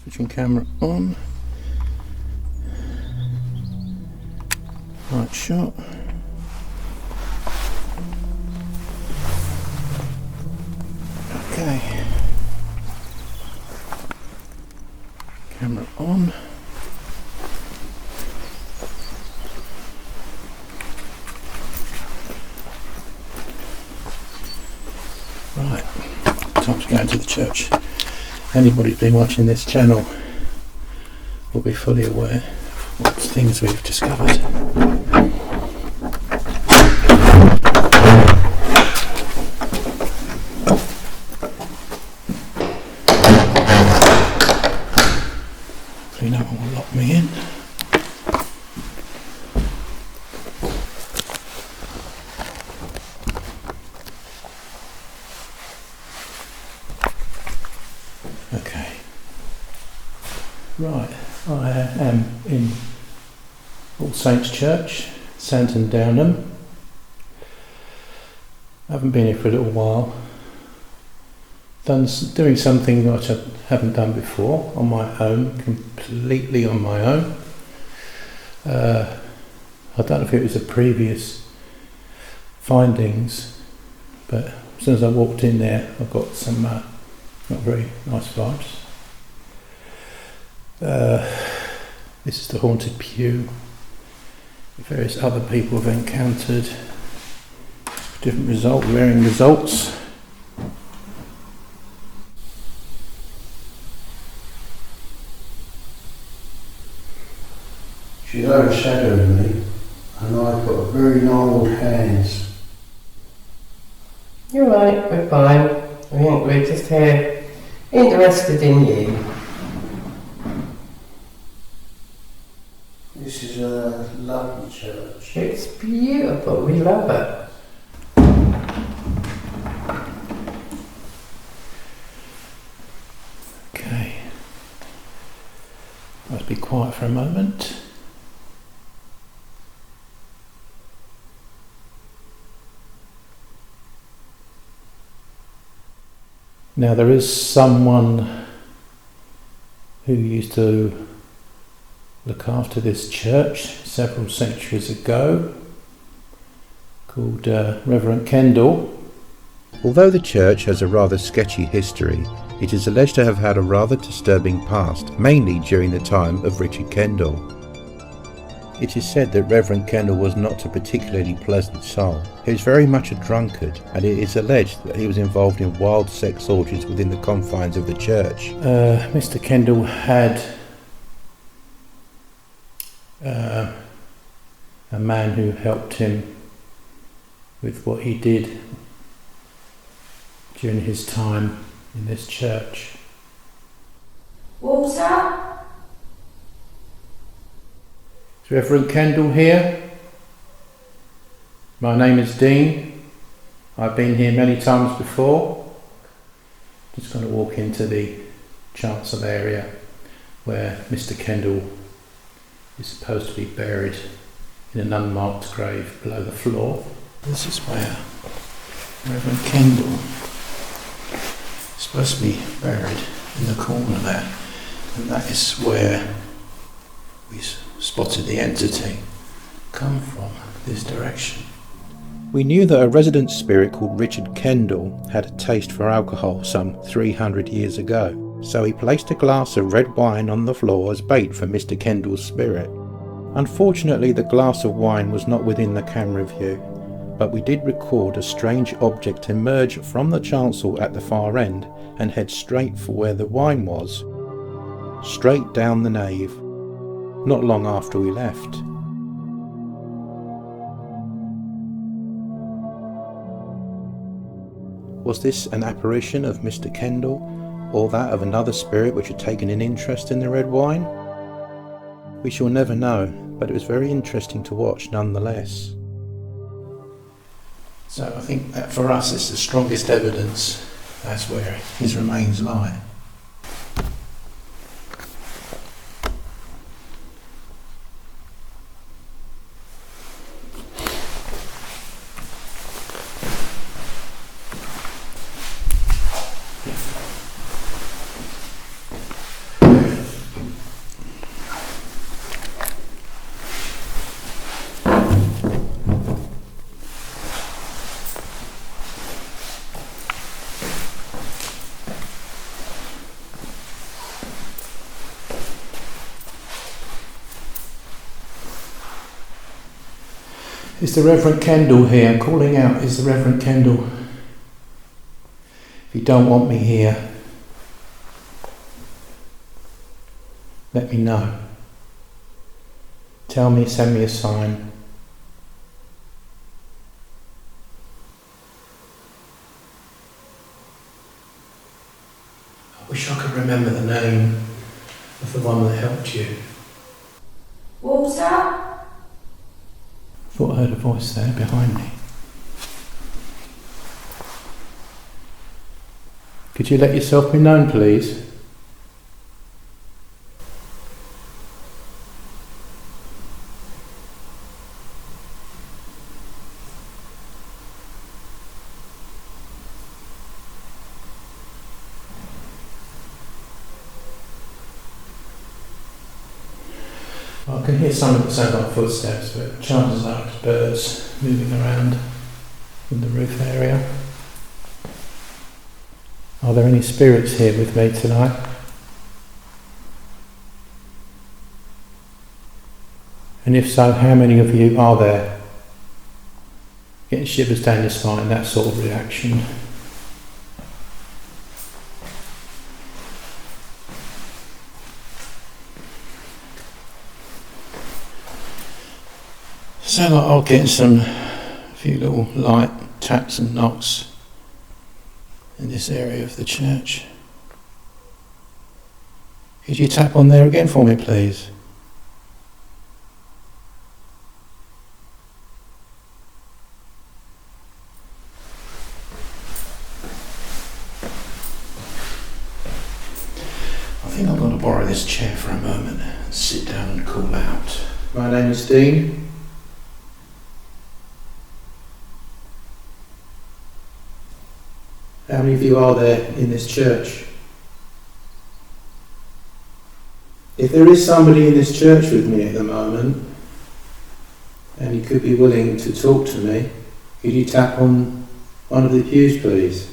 Switching camera on. Right shot. Okay. Camera on. Right. Time to go into the church. Anybody who's been watching this channel will be fully aware of what things we've discovered. Hopefully no one will lock me in. Okay. Right, I am in All Saints Church, Santon Downham. I haven't been here for a little while. Doing something that I haven't done before on my own, completely on my own. I don't know if it was the previous findings, but as soon as I walked in there, I got some not very nice vibes. This is the haunted pew. Various other people have encountered different varying results. She's overshadowing me, and I've got very gnarled hands. You're right, we're fine. I think we're just here interested in you. This is a lovely church. It's beautiful, we love it. Okay. Let's be quiet for a moment. Now there is someone who used to look after this church several centuries ago, called Reverend Kendall. Although the church has a rather sketchy history, it is alleged to have had a rather disturbing past, mainly during the time of Richard Kendall. It is said that Reverend Kendall was not a particularly pleasant soul. He was very much a drunkard, and it is alleged that he was involved in wild sex orgies within the confines of the church. Mr. Kendall had a man who helped him with what he did during his time in this church. Water? Is Reverend Kendall here? My name is Dean. I've been here many times before. Just going to walk into the chancel area where Mr. Kendall is supposed to be buried in an unmarked grave below the floor. This is where Reverend Kendall is supposed to be buried, in the corner there, and that is where we spotted the entity come from, this direction. We knew that a resident spirit called Richard Kendall had a taste for alcohol some 300 years ago, so he placed a glass of red wine on the floor as bait for Mr. Kendall's spirit. Unfortunately, the glass of wine was not within the camera view, but we did record a strange object emerge from the chancel at the far end and head straight for where the wine was, straight down the nave, not long after we left. Was this an apparition of Mr. Kendall, or that of another spirit which had taken an interest in the red wine? We shall never know, but it was very interesting to watch nonetheless. So I think that for us it's the strongest evidence that's where his remains lie. Is the Reverend Kendall here? I'm calling out, is the Reverend Kendall? If you don't want me here, let me know. Tell me, send me a sign. I wish I could remember the name of the one that helped you. Walter? Thought I heard a voice there behind me. Could you let yourself be known, please? I can hear some of it sound like footsteps, but chances are it's birds moving around in the roof area. Are there any spirits here with me tonight? And if so, how many of you are there? Getting shivers down your spine, that sort of reaction. So I'll get a few little light taps and knocks in this area of the church. Could you tap on there again for me, please? I think I'm going to borrow this chair for a moment and sit down and call out. My name is Dean. How many of you are there in this church? If there is somebody in this church with me at the moment, and you could be willing to talk to me, could you tap on one of the pews, please?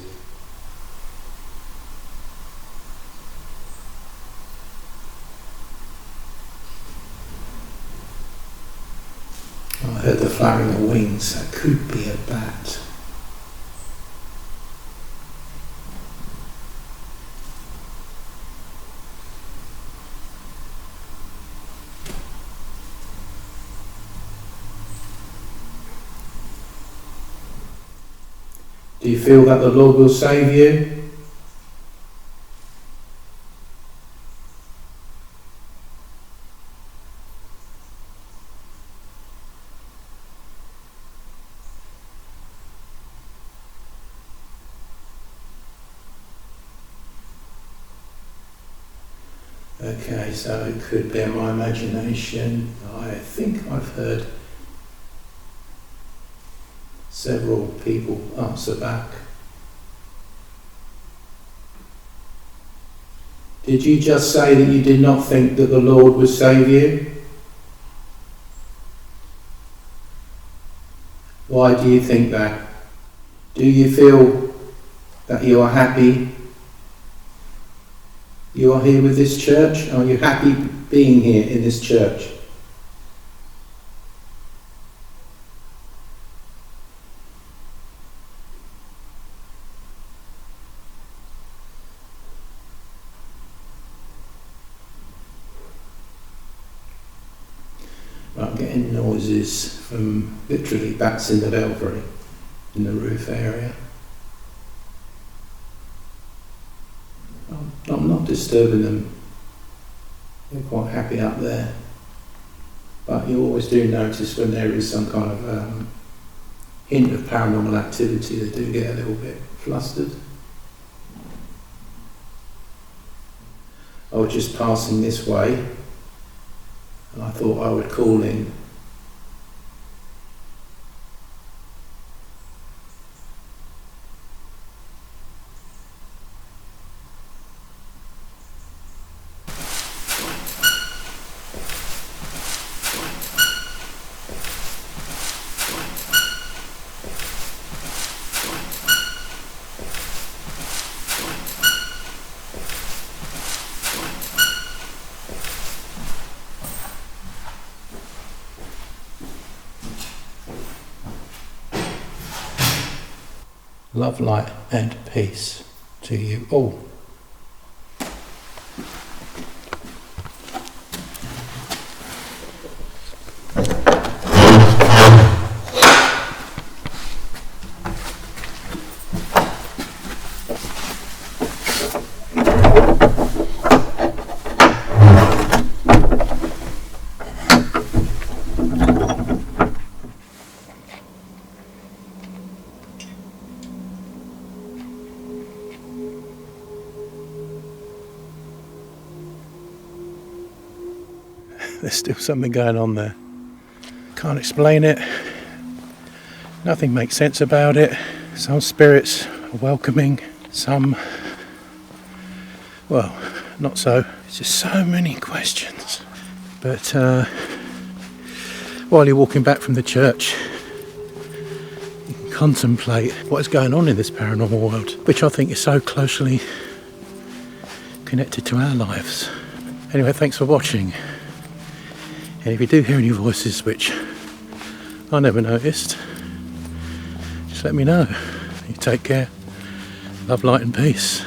I heard the flapping of wings. That could be a bat. Do you feel that the Lord will save you? Okay, so it could be my imagination. I think I've heard several people answer back. Did you just say that you did not think that the Lord would save you? Why do you think that? Do you feel that you are happy? You are here with this church? Are you happy being here in this church? I'm getting noises from literally bats in the belfry, in the roof area. I'm not disturbing them. They're quite happy up there. But you always do notice when there is some kind of hint of paranormal activity, they do get a little bit flustered. I was just passing this way, and I thought I would call in. Love, light and peace to you all. There's still something going on there. Can't explain it. Nothing makes sense about it. Some spirits are welcoming, some, well, not so. It's just so many questions. But while you're walking back from the church, you can contemplate what is going on in this paranormal world, which I think is so closely connected to our lives. Anyway, thanks for watching. And if you do hear any voices which I never noticed, just let me know. You take care. Love, light and peace.